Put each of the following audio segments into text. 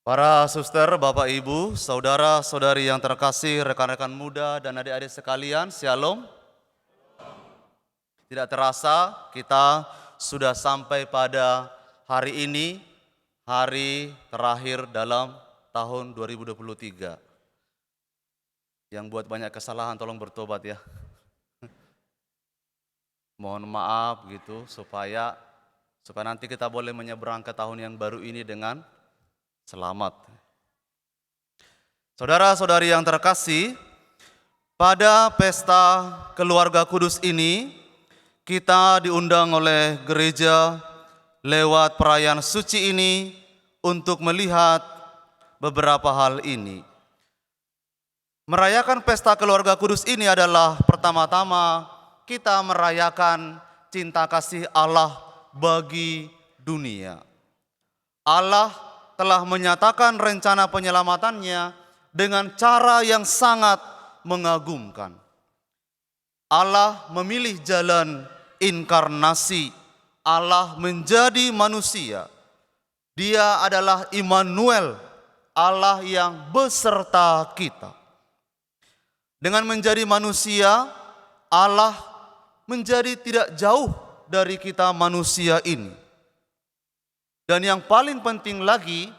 Para suster, Bapak Ibu, saudara-saudari yang terkasih, rekan-rekan muda dan adik-adik sekalian, Shalom. Tidak terasa kita sudah sampai pada hari ini, hari terakhir dalam tahun 2023. Yang buat banyak kesalahan tolong bertobat ya. Mohon maaf gitu supaya nanti kita boleh menyeberang ke tahun yang baru ini dengan selamat. Saudara-saudari yang terkasih, pada pesta keluarga kudus ini kita diundang oleh gereja lewat perayaan suci ini untuk melihat beberapa hal ini. Merayakan pesta keluarga kudus ini adalah pertama-tama kita merayakan cinta kasih Allah bagi dunia. Allah telah menyatakan rencana penyelamatannya dengan cara yang sangat mengagumkan. Allah memilih jalan inkarnasi, Allah menjadi manusia. Dia adalah Immanuel, Allah yang beserta kita. Dengan menjadi manusia, Allah menjadi tidak jauh dari kita manusia ini. Dan yang paling penting lagi,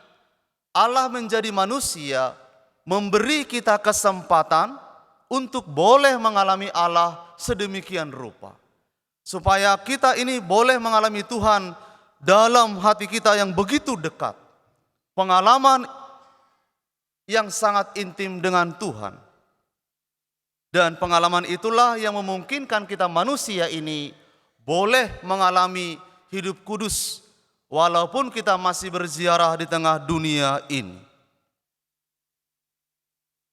Allah menjadi manusia, memberi kita kesempatan untuk boleh mengalami Allah sedemikian rupa. Supaya kita ini boleh mengalami Tuhan dalam hati kita yang begitu dekat. Pengalaman yang sangat intim dengan Tuhan. Dan pengalaman itulah yang memungkinkan kita manusia ini boleh mengalami hidup kudus walaupun kita masih berziarah di tengah dunia ini.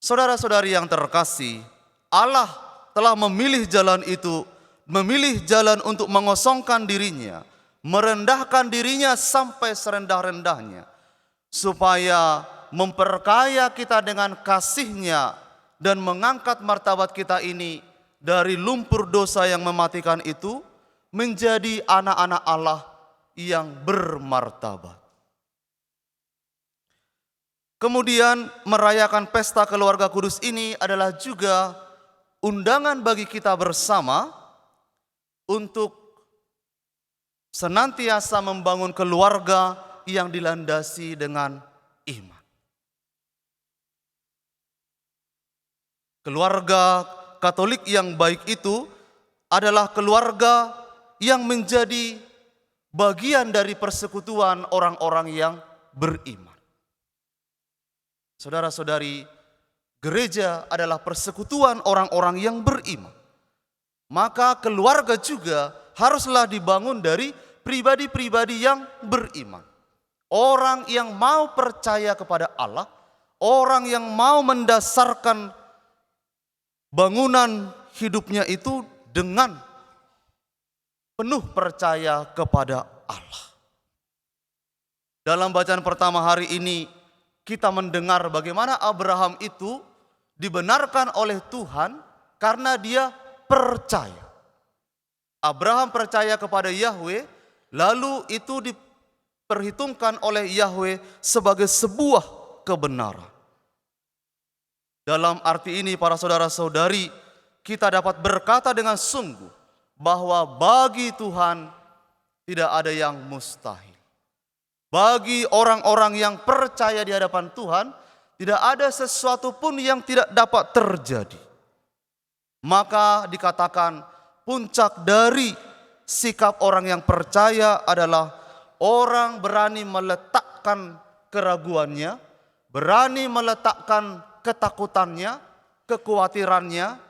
Saudara-saudari yang terkasih, Allah telah memilih jalan itu, memilih jalan untuk mengosongkan dirinya, merendahkan dirinya sampai serendah-rendahnya, supaya memperkaya kita dengan kasih-Nya dan mengangkat martabat kita ini dari lumpur dosa yang mematikan itu menjadi anak-anak Allah yang bermartabat. Kemudian merayakan pesta keluarga kudus ini adalah juga undangan bagi kita bersama untuk senantiasa membangun keluarga yang dilandasi dengan iman. Keluarga Katolik yang baik itu adalah keluarga yang menjadi bagian dari persekutuan orang-orang yang beriman. Saudara-saudari, gereja adalah persekutuan orang-orang yang beriman. Maka keluarga juga haruslah dibangun dari pribadi-pribadi yang beriman. Orang yang mau percaya kepada Allah, orang yang mau mendasarkan bangunan hidupnya itu dengan penuh percaya kepada Allah. Dalam bacaan pertama hari ini kita mendengar bagaimana Abraham itu dibenarkan oleh Tuhan karena dia percaya. Abraham percaya kepada Yahweh, lalu itu diperhitungkan oleh Yahweh sebagai sebuah kebenaran. Dalam arti ini para saudara-saudari, kita dapat berkata dengan sungguh bahwa bagi Tuhan tidak ada yang mustahil. Bagi orang-orang yang percaya di hadapan Tuhan, tidak ada sesuatu pun yang tidak dapat terjadi. Maka dikatakan puncak dari sikap orang yang percaya adalah orang berani meletakkan keraguannya, berani meletakkan ketakutannya, kekhawatirannya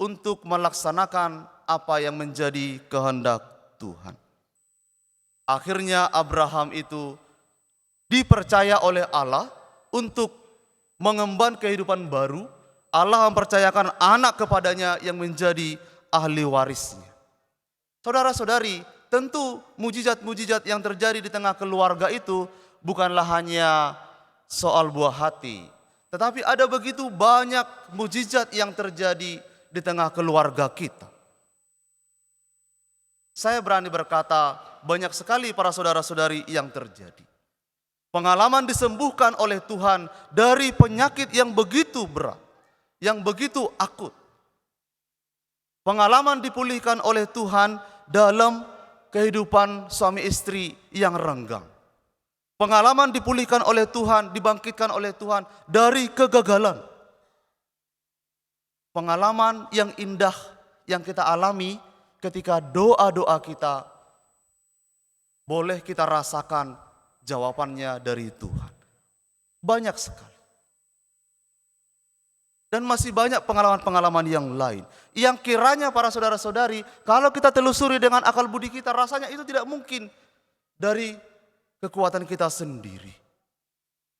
untuk melaksanakan apa yang menjadi kehendak Tuhan. Akhirnya Abraham itu dipercaya oleh Allah untuk mengemban kehidupan baru. Allah mempercayakan anak kepadanya yang menjadi ahli warisnya. Saudara-saudari, tentu mujizat-mujizat yang terjadi di tengah keluarga itu bukanlah hanya soal buah hati, tetapi ada begitu banyak mujizat yang terjadi di tengah keluarga kita. Saya berani berkata, banyak sekali para saudara-saudari yang terjadi. Pengalaman disembuhkan oleh Tuhan dari penyakit yang begitu berat, yang begitu akut. Pengalaman dipulihkan oleh Tuhan dalam kehidupan suami istri yang renggang. Pengalaman dipulihkan oleh Tuhan, dibangkitkan oleh Tuhan dari kegagalan. Pengalaman yang indah yang kita alami ketika doa-doa kita boleh kita rasakan jawabannya dari Tuhan. Banyak sekali. Dan masih banyak pengalaman-pengalaman yang lain. Yang kiranya para saudara-saudari, kalau kita telusuri dengan akal budi kita, rasanya itu tidak mungkin dari kekuatan kita sendiri.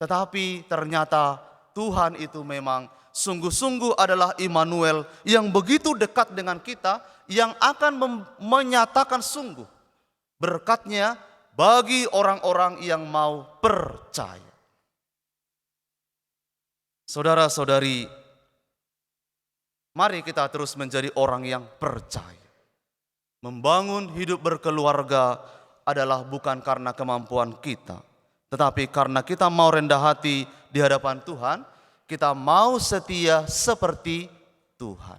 Tetapi ternyata Tuhan itu memang sungguh-sungguh adalah Immanuel yang begitu dekat dengan kita, yang akan menyatakan sungguh berkatnya bagi orang-orang yang mau percaya. Saudara-saudari, mari kita terus menjadi orang yang percaya. Membangun hidup berkeluarga adalah bukan karena kemampuan kita, tetapi karena kita mau rendah hati di hadapan Tuhan, kita mau setia seperti Tuhan.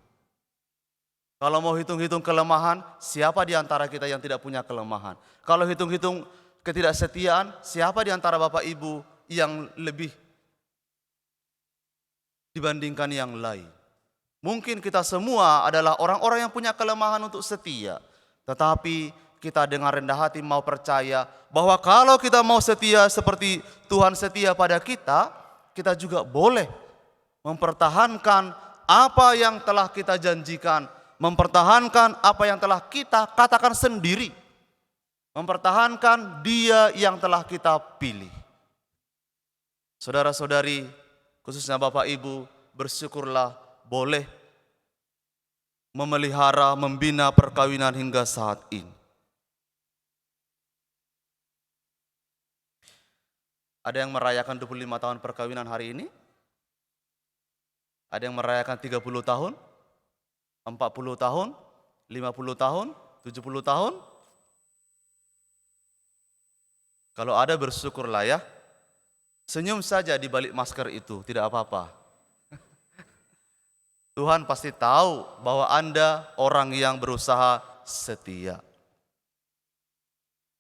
Kalau mau hitung-hitung kelemahan, siapa di antara kita yang tidak punya kelemahan? Kalau hitung-hitung ketidaksetiaan, siapa di antara Bapak Ibu yang lebih dibandingkan yang lain? Mungkin kita semua adalah orang-orang yang punya kelemahan untuk setia. Tetapi kita dengan rendah hati mau percaya bahwa kalau kita mau setia seperti Tuhan setia pada kita, kita juga boleh mempertahankan apa yang telah kita janjikan, mempertahankan apa yang telah kita katakan sendiri, mempertahankan Dia yang telah kita pilih. Saudara-saudari, khususnya Bapak Ibu, bersyukurlah boleh memelihara, membina perkawinan hingga saat ini. Ada yang merayakan 25 tahun perkawinan hari ini? Ada yang merayakan 30 tahun, 40 tahun, 50 tahun, 70 tahun? Kalau ada bersyukurlah ya. Senyum saja di balik masker itu, tidak apa-apa. Tuhan pasti tahu bahwa Anda orang yang berusaha setia.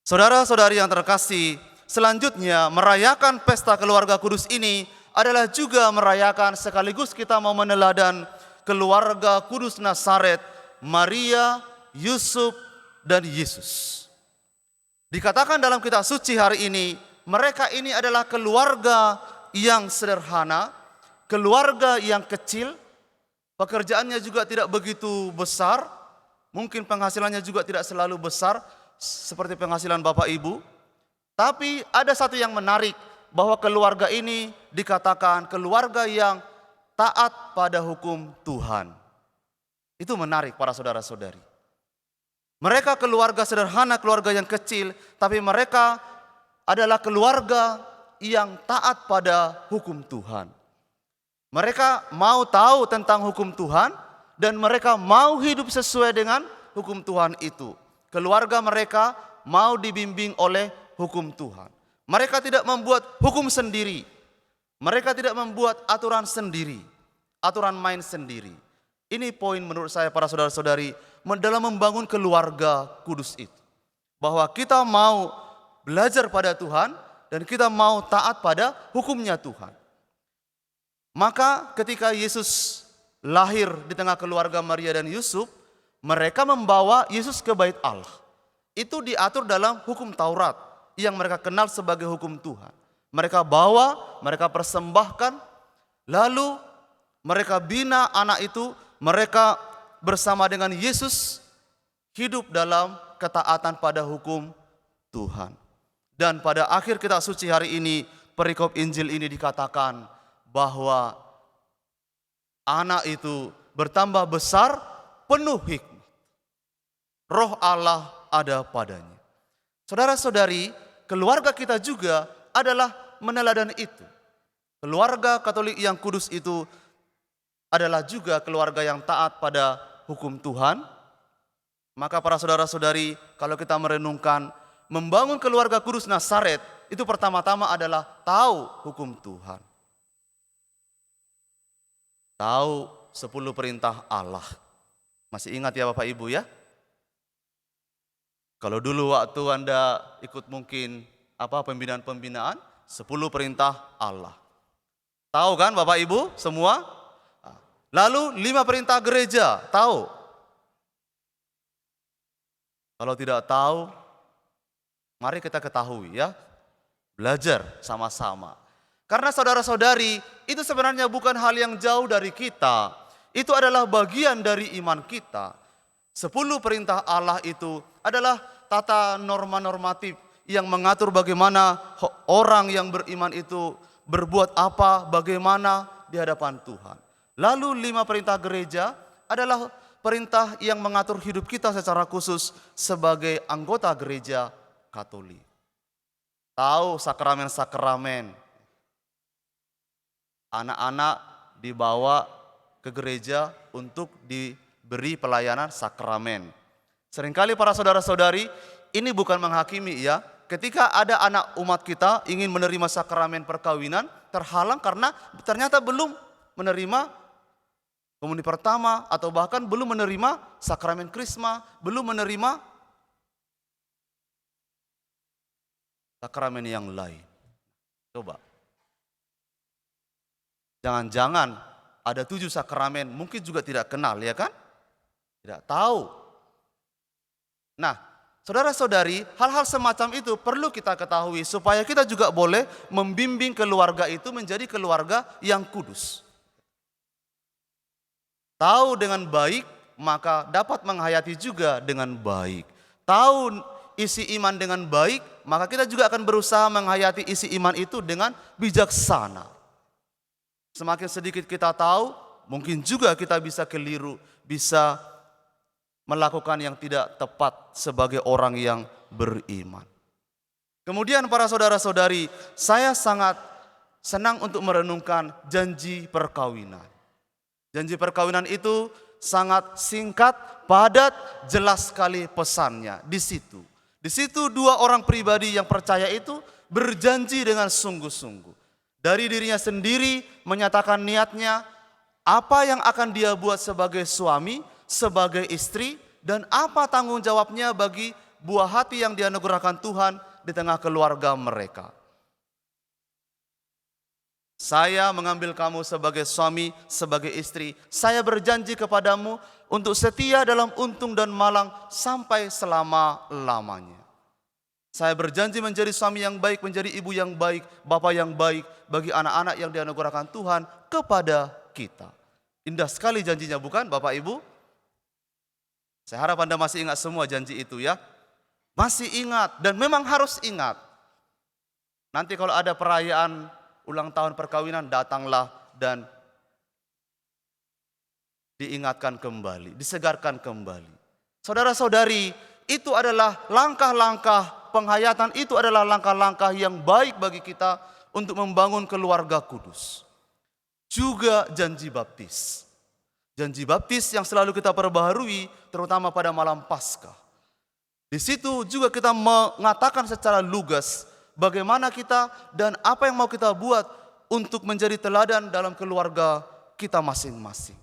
Saudara-saudari yang terkasih, selanjutnya merayakan pesta keluarga kudus ini adalah juga merayakan sekaligus kita mau meneladan keluarga kudus Nazaret, Maria, Yusuf, dan Yesus. Dikatakan dalam kitab suci hari ini, mereka ini adalah keluarga yang sederhana, keluarga yang kecil, pekerjaannya juga tidak begitu besar, mungkin penghasilannya juga tidak selalu besar seperti penghasilan Bapak Ibu. Tapi ada satu yang menarik, bahwa keluarga ini dikatakan keluarga yang taat pada hukum Tuhan. Itu menarik para saudara-saudari. Mereka keluarga sederhana, keluarga yang kecil, tapi mereka adalah keluarga yang taat pada hukum Tuhan. Mereka mau tahu tentang hukum Tuhan dan mereka mau hidup sesuai dengan hukum Tuhan itu. Keluarga mereka mau dibimbing oleh hukum Tuhan. Mereka tidak membuat hukum sendiri. Mereka tidak membuat aturan sendiri, aturan main sendiri. Ini poin menurut saya para saudara-saudari dalam membangun keluarga kudus itu. Bahwa kita mau belajar pada Tuhan dan kita mau taat pada hukumnya Tuhan. Maka ketika Yesus lahir di tengah keluarga Maria dan Yusuf, mereka membawa Yesus ke bait Allah. Itu diatur dalam hukum Taurat yang mereka kenal sebagai hukum Tuhan. Mereka bawa, mereka persembahkan, lalu mereka bina anak itu, mereka bersama dengan Yesus hidup dalam ketaatan pada hukum Tuhan. Dan pada akhir kitab suci hari ini, perikop Injil ini dikatakan bahwa anak itu bertambah besar, penuh hikmat. Roh Allah ada padanya. Saudara-saudari, keluarga kita juga adalah meneladan itu. Keluarga Katolik yang kudus itu adalah juga keluarga yang taat pada hukum Tuhan. Maka para saudara-saudari, kalau kita merenungkan, membangun keluarga kudus Nazaret itu pertama-tama adalah tahu hukum Tuhan. Tahu 10 perintah Allah. Masih ingat ya Bapak Ibu ya? Kalau dulu waktu Anda ikut mungkin pembinaan-pembinaan, 10 perintah Allah. Tahu kan Bapak Ibu semua? Lalu 5 perintah gereja, tahu? Kalau tidak tahu, mari kita ketahui ya. Belajar sama-sama. Karena saudara-saudari, itu sebenarnya bukan hal yang jauh dari kita. Itu adalah bagian dari iman kita. 10 perintah Allah itu adalah tata norma normatif yang mengatur bagaimana orang yang beriman itu berbuat apa, bagaimana di hadapan Tuhan. Lalu 5 perintah gereja adalah perintah yang mengatur hidup kita secara khusus sebagai anggota gereja Katolik. Tahu sakramen-sakramen. Anak-anak dibawa ke gereja untuk diberi pelayanan sakramen. Seringkali para saudara-saudari, ini bukan menghakimi ya. Ketika ada anak umat kita ingin menerima sakramen perkawinan, terhalang karena ternyata belum menerima komuni pertama atau bahkan belum menerima sakramen krisma, belum menerima sakramen yang lain. Coba. Jangan-jangan ada 7 sakramen, mungkin juga tidak kenal ya kan? Tidak tahu. Nah, saudara-saudari, hal-hal semacam itu perlu kita ketahui supaya kita juga boleh membimbing keluarga itu menjadi keluarga yang kudus. Tahu dengan baik, maka dapat menghayati juga dengan baik. Tahu isi iman dengan baik, maka kita juga akan berusaha menghayati isi iman itu dengan bijaksana. Semakin sedikit kita tahu, mungkin juga kita bisa keliru, bisa melakukan yang tidak tepat sebagai orang yang beriman. Kemudian para saudara-saudari, saya sangat senang untuk merenungkan janji perkawinan. Janji perkawinan itu sangat singkat, padat, jelas sekali pesannya di situ. Di situ 2 orang pribadi yang percaya itu berjanji dengan sungguh-sungguh. Dari dirinya sendiri menyatakan niatnya, apa yang akan dia buat sebagai suami, sebagai istri, dan apa tanggung jawabnya bagi buah hati yang dianugerahkan Tuhan di tengah keluarga mereka. Saya mengambil kamu sebagai suami, sebagai istri. Saya berjanji kepadamu untuk setia dalam untung dan malang sampai selama-lamanya. Saya berjanji menjadi suami yang baik, menjadi ibu yang baik, bapak yang baik bagi anak-anak yang dianugerahkan Tuhan kepada kita. Indah sekali janjinya bukan Bapak Ibu? Saya harap Anda masih ingat semua janji itu ya. Masih ingat dan memang harus ingat. Nanti kalau ada perayaan ulang tahun perkawinan, datanglah dan diingatkan kembali, disegarkan kembali. Saudara-saudari, itu adalah langkah-langkah penghayatan, itu adalah langkah-langkah yang baik bagi kita untuk membangun keluarga kudus. Juga janji baptis. Janji baptis yang selalu kita perbaharui terutama pada malam Paskah. Di situ juga kita mengatakan secara lugas bagaimana kita dan apa yang mau kita buat untuk menjadi teladan dalam keluarga kita masing-masing.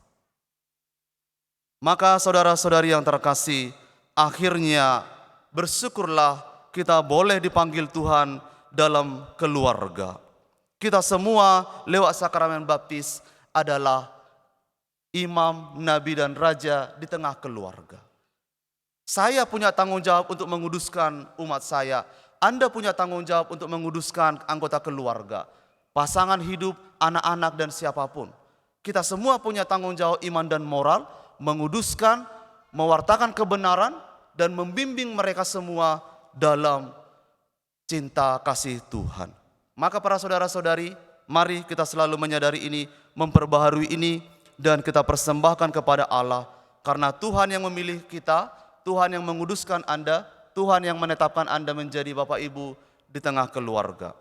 Maka saudara-saudari yang terkasih, akhirnya bersyukurlah kita boleh dipanggil Tuhan dalam keluarga. Kita semua lewat sakramen baptis adalah imam, nabi dan raja di tengah keluarga. Saya punya tanggung jawab untuk menguduskan umat saya. Anda punya tanggung jawab untuk menguduskan anggota keluarga, pasangan hidup, anak-anak dan siapapun. Kita semua punya tanggung jawab iman dan moral, menguduskan, mewartakan kebenaran dan membimbing mereka semua dalam cinta kasih Tuhan. Maka para saudara-saudari, mari kita selalu menyadari ini, memperbaharui ini, dan kita persembahkan kepada Allah. Karena Tuhan yang memilih kita, Tuhan yang menguduskan Anda, Tuhan yang menetapkan Anda menjadi Bapak Ibu di tengah keluarga.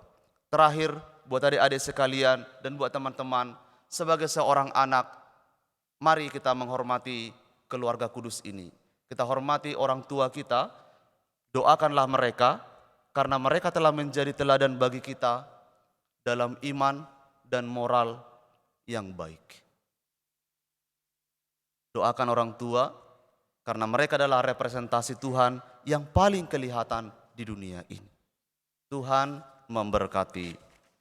Terakhir, buat adik-adik sekalian dan buat teman-teman, sebagai seorang anak, mari kita menghormati keluarga kudus ini. Kita hormati orang tua kita, doakanlah mereka, karena mereka telah menjadi teladan bagi kita dalam iman dan moral yang baik. Doakan orang tua karena mereka adalah representasi Tuhan yang paling kelihatan di dunia ini. Tuhan memberkati